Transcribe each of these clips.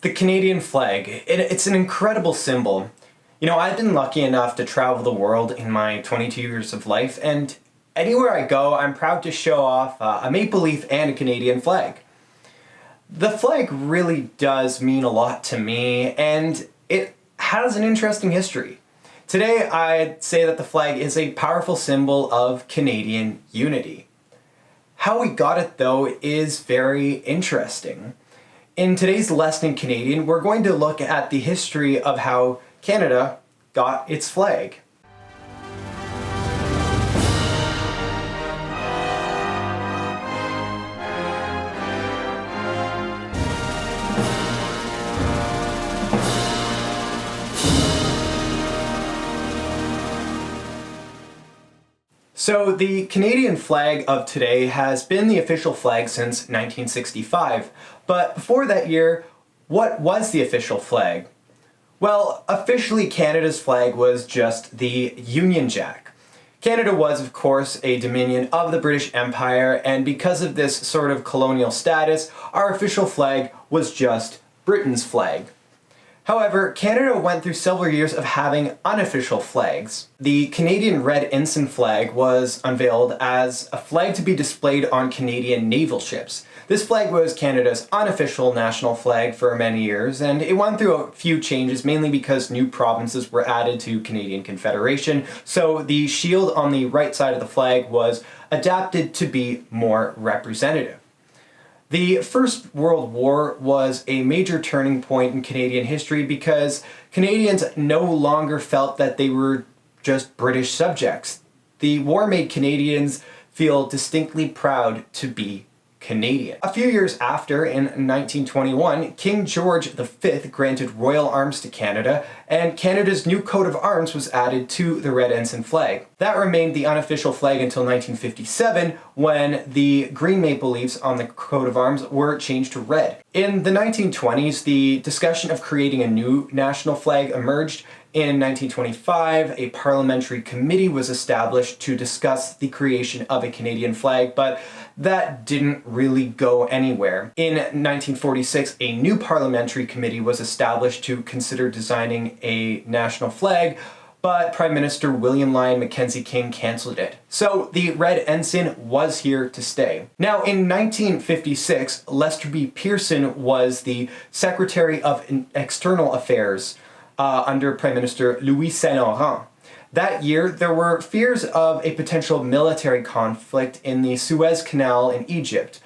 The Canadian flag, it's an incredible symbol. You know, I've been lucky enough to travel the world in my 22 years of life, and anywhere I go, I'm proud to show off a maple leaf and a Canadian flag. The flag really does mean a lot to me, and it has an interesting history. Today, I'd say that the flag is a powerful symbol of Canadian unity. How we got it, though, is very interesting. In today's Lesson in Canadian, we're going to look at the history of how Canada got its flag. So the Canadian flag of today has been the official flag since 1965, but before that year, what was the official flag? Well, officially Canada's flag was just the Union Jack. Canada was, of course, a dominion of the British Empire, and because of this sort of colonial status, our official flag was just Britain's flag. However, Canada went through several years of having unofficial flags. The Canadian Red Ensign flag was unveiled as a flag to be displayed on Canadian naval ships. This flag was Canada's unofficial national flag for many years, and it went through a few changes, mainly because new provinces were added to Canadian Confederation, so the shield on the right side of the flag was adapted to be more representative. The First World War was a major turning point in Canadian history because Canadians no longer felt that they were just British subjects. The war made Canadians feel distinctly proud to be Canadian. A few years after, in 1921, King George V granted royal arms to Canada, and Canada's new coat of arms was added to the Red Ensign flag. That remained the unofficial flag until 1957, when the green maple leaves on the coat of arms were changed to red. In the 1920s, the discussion of creating a new national flag emerged. In 1925, a parliamentary committee was established to discuss the creation of a Canadian flag, but that didn't really go anywhere. In 1946, a new parliamentary committee was established to consider designing a national flag, but Prime Minister William Lyon Mackenzie King cancelled it. So the Red Ensign was here to stay. Now, in 1956, Lester B. Pearson was the Secretary of External Affairs under Prime Minister Louis Saint-Laurent. That year, there were fears of a potential military conflict in the Suez Canal in Egypt.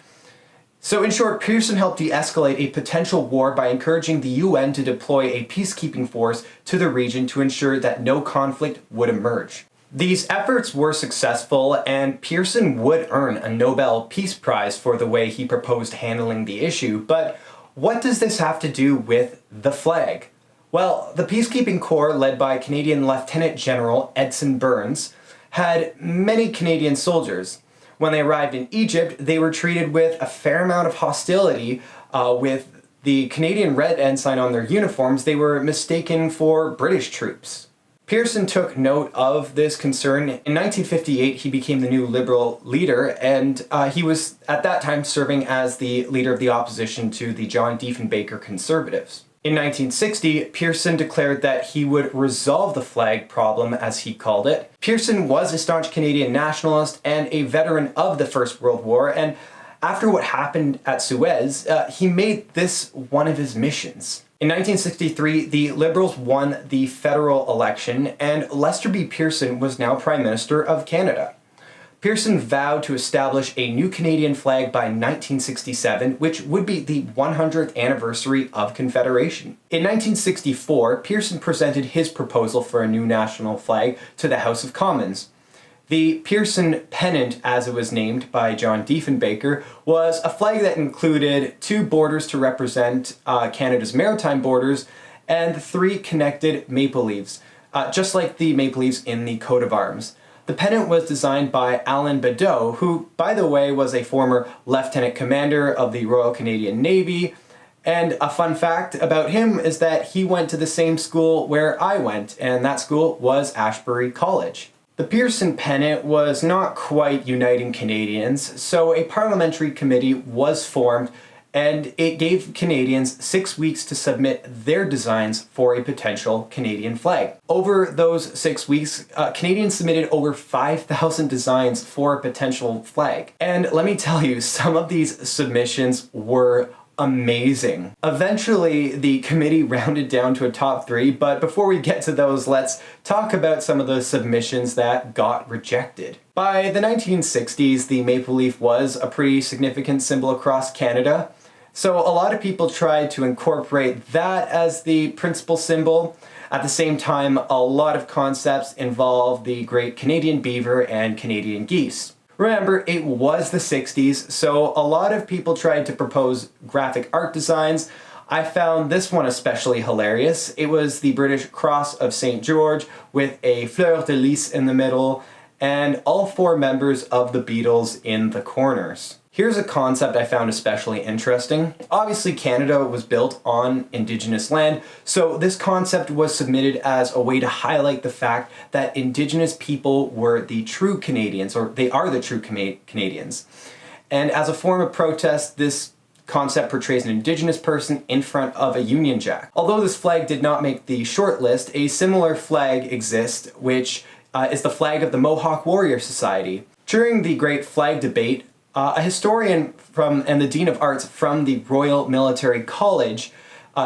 So in short, Pearson helped de-escalate a potential war by encouraging the UN to deploy a peacekeeping force to the region to ensure that no conflict would emerge. These efforts were successful, and Pearson would earn a Nobel Peace Prize for the way he proposed handling the issue. But what does this have to do with the flag? Well, the Peacekeeping Corps, led by Canadian Lieutenant General Edson Burns, had many Canadian soldiers. When they arrived in Egypt, they were treated with a fair amount of hostility. With the Canadian Red Ensign on their uniforms, they were mistaken for British troops. Pearson took note of this concern. In 1958, he became the new Liberal leader, and he was at that time serving as the leader of the opposition to the John Diefenbaker Conservatives. In 1960, Pearson declared that he would resolve the flag problem, as he called it. Pearson was a staunch Canadian nationalist and a veteran of the First World War, and after what happened at Suez, he made this one of his missions. In 1963, the Liberals won the federal election, and Lester B. Pearson was now Prime Minister of Canada. Pearson vowed to establish a new Canadian flag by 1967, which would be the 100th anniversary of Confederation. In 1964, Pearson presented his proposal for a new national flag to the House of Commons. The Pearson Pennant, as it was named by John Diefenbaker, was a flag that included two borders to represent Canada's maritime borders and three connected maple leaves, just like the maple leaves in the coat of arms. The pennant was designed by Alan Badeau, who, by the way, was a former lieutenant commander of the Royal Canadian Navy. And a fun fact about him is that he went to the same school where I went, and that school was Ashbury College. The Pearson Pennant was not quite uniting Canadians, so a parliamentary committee was formed and it gave Canadians 6 weeks to submit their designs for a potential Canadian flag. Over those 6 weeks, Canadians submitted over 5,000 designs for a potential flag. And let me tell you, some of these submissions were amazing. Eventually, the committee rounded down to a top 3, but before we get to those, let's talk about some of the submissions that got rejected. By the 1960s, the maple leaf was a pretty significant symbol across Canada, so a lot of people tried to incorporate that as the principal symbol. At the same time, a lot of concepts involve the Great Canadian Beaver and Canadian geese. Remember, it was the 60s, so a lot of people tried to propose graphic art designs. I found this one especially hilarious. It was the British Cross of St. George with a fleur de lis in the middle and all 4 members of the Beatles in the corners. Here's a concept I found especially interesting. Obviously, Canada was built on Indigenous land, so this concept was submitted as a way to highlight the fact that Indigenous people were the true Canadians, or they are the true Canadians. And as a form of protest, this concept portrays an Indigenous person in front of a Union Jack. Although this flag did not make the short list, a similar flag exists, which is the flag of the Mohawk Warrior Society. During the Great Flag Debate, a historian and the Dean of Arts from the Royal Military College,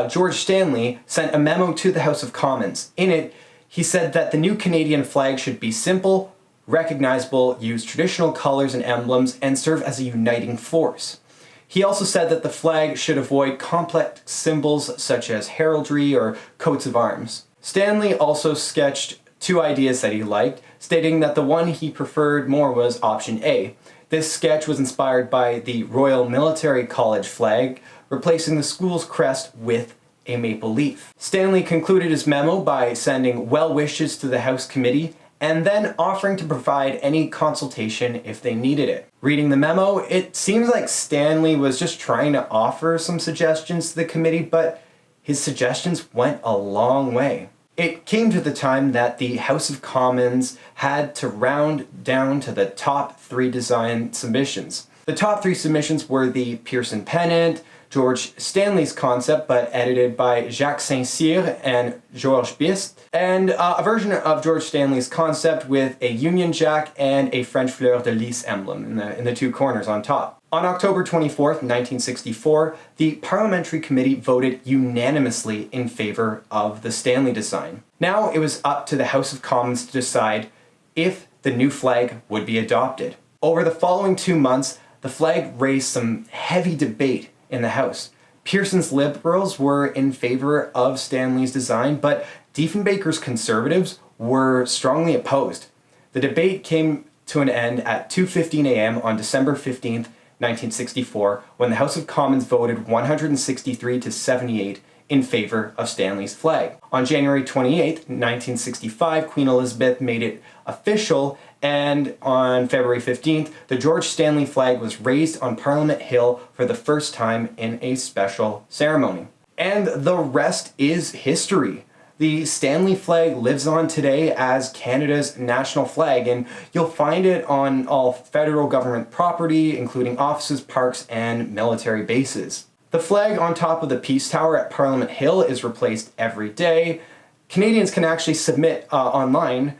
George Stanley, sent a memo to the House of Commons. In it, he said that the new Canadian flag should be simple, recognizable, use traditional colors and emblems, and serve as a uniting force. He also said that the flag should avoid complex symbols such as heraldry or coats of arms. Stanley also sketched 2 ideas that he liked, stating that the one he preferred more was option A. This sketch was inspired by the Royal Military College flag, replacing the school's crest with a maple leaf. Stanley concluded his memo by sending well wishes to the House Committee and then offering to provide any consultation if they needed it. Reading the memo, it seems like Stanley was just trying to offer some suggestions to the committee, but his suggestions went a long way. It came to the time that the House of Commons had to round down to the top 3 design submissions. The top 3 submissions were the Pearson Pennant, George Stanley's concept but edited by Jacques Saint-Cyr and Georges Bist, and a version of George Stanley's concept with a Union Jack and a French fleur de lis emblem in the 2 corners on top. On October 24th, 1964, the Parliamentary Committee voted unanimously in favor of the Stanley design. Now it was up to the House of Commons to decide if the new flag would be adopted. Over the following 2 months, the flag raised some heavy debate in the House. Pearson's Liberals were in favor of Stanley's design, but Diefenbaker's Conservatives were strongly opposed. The debate came to an end at 2:15 a.m. on December 15th, 1964, when the House of Commons voted 163 to 78 in favor of Stanley's flag. On January 28, 1965, Queen Elizabeth made it official, and on February 15th, the George Stanley flag was raised on Parliament Hill for the first time in a special ceremony. And the rest is history. The Stanley flag lives on today as Canada's national flag, and you'll find it on all federal government property, including offices, parks, and military bases. The flag on top of the Peace Tower at Parliament Hill is replaced every day. Canadians can actually submit online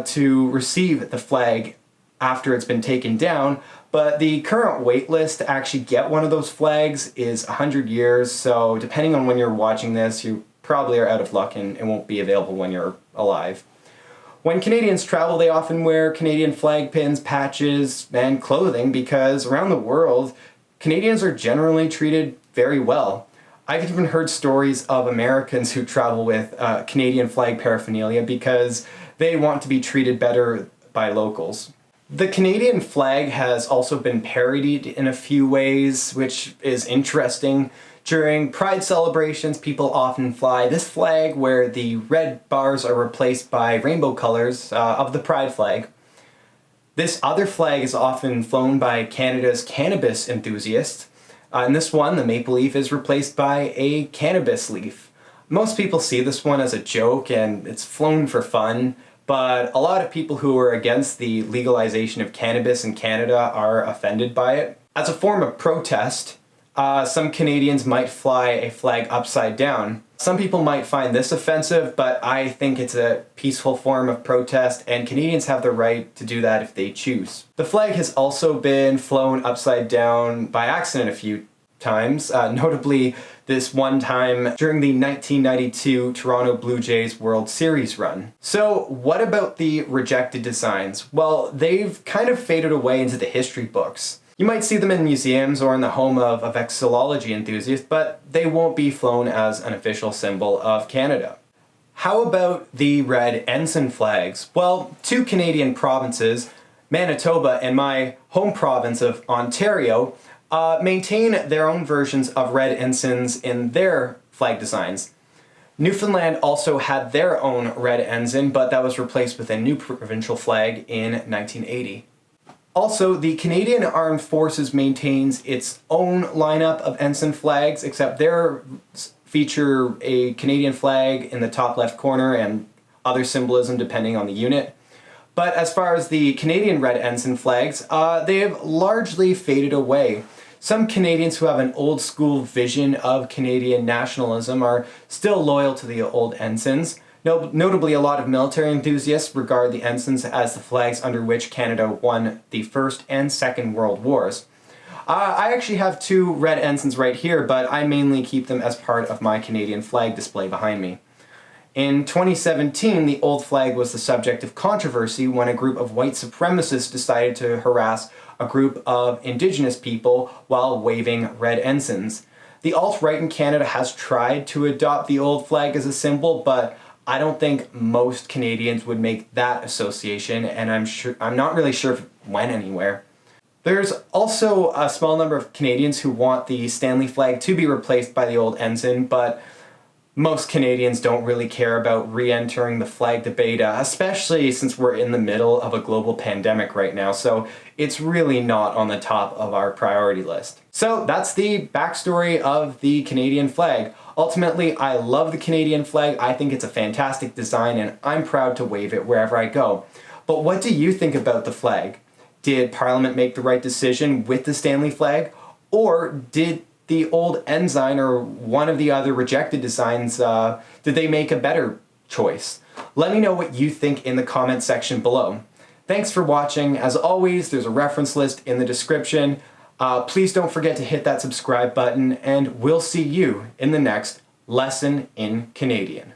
to receive the flag after it's been taken down, but the current wait list to actually get one of those flags is 100 years, so depending on when you're watching this, you probably are out of luck and it won't be available when you're alive. When Canadians travel, they often wear Canadian flag pins, patches, and clothing because around the world, Canadians are generally treated very well. I've even heard stories of Americans who travel with Canadian flag paraphernalia because they want to be treated better by locals. The Canadian flag has also been parodied in a few ways, which is interesting. During Pride celebrations, people often fly this flag where the red bars are replaced by rainbow colors of the Pride flag. This other flag is often flown by Canada's cannabis enthusiasts. In this one, the maple leaf is replaced by a cannabis leaf. Most people see this one as a joke and it's flown for fun, but a lot of people who are against the legalization of cannabis in Canada are offended by it. As a form of protest, Some Canadians might fly a flag upside down. Some people might find this offensive, but I think it's a peaceful form of protest, and Canadians have the right to do that if they choose. The flag has also been flown upside down by accident a few times, notably this one time during the 1992 Toronto Blue Jays World Series run. So what about the rejected designs? Well, they've kind of faded away into the history books. You might see them in museums or in the home of vexillology enthusiasts, but they won't be flown as an official symbol of Canada. How about the red ensign flags? Well, two Canadian provinces, Manitoba and my home province of Ontario, maintain their own versions of red ensigns in their flag designs. Newfoundland also had their own red ensign, but that was replaced with a new provincial flag in 1980. Also, the Canadian Armed Forces maintains its own lineup of ensign flags, except theirs feature a Canadian flag in the top left corner and other symbolism depending on the unit. But as far as the Canadian red ensign flags, they have largely faded away. Some Canadians who have an old school vision of Canadian nationalism are still loyal to the old ensigns. Notably, a lot of military enthusiasts regard the ensigns as the flags under which Canada won the First and Second World Wars. I actually have two red ensigns right here, but I mainly keep them as part of my Canadian flag display behind me. In 2017, the old flag was the subject of controversy when a group of white supremacists decided to harass a group of Indigenous people while waving red ensigns. The alt-right in Canada has tried to adopt the old flag as a symbol, but I don't think most Canadians would make that association, and I'm not really sure when anywhere. There's also a small number of Canadians who want the Stanley flag to be replaced by the old ensign, but most Canadians don't really care about re-entering the flag debate, especially since we're in the middle of a global pandemic right now, so it's really not on the top of our priority list. So that's the backstory of the Canadian flag. Ultimately, I love the Canadian flag. I think it's a fantastic design, and I'm proud to wave it wherever I go. But what do you think about the flag? Did Parliament make the right decision with the Stanley flag, or did the old Ensign or one of the other rejected designs, did they make a better choice? Let me know what you think in the comment section below. Thanks for watching. As always, there's a reference list in the description. Please don't forget to hit that subscribe button, and we'll see you in the next lesson in Canadian.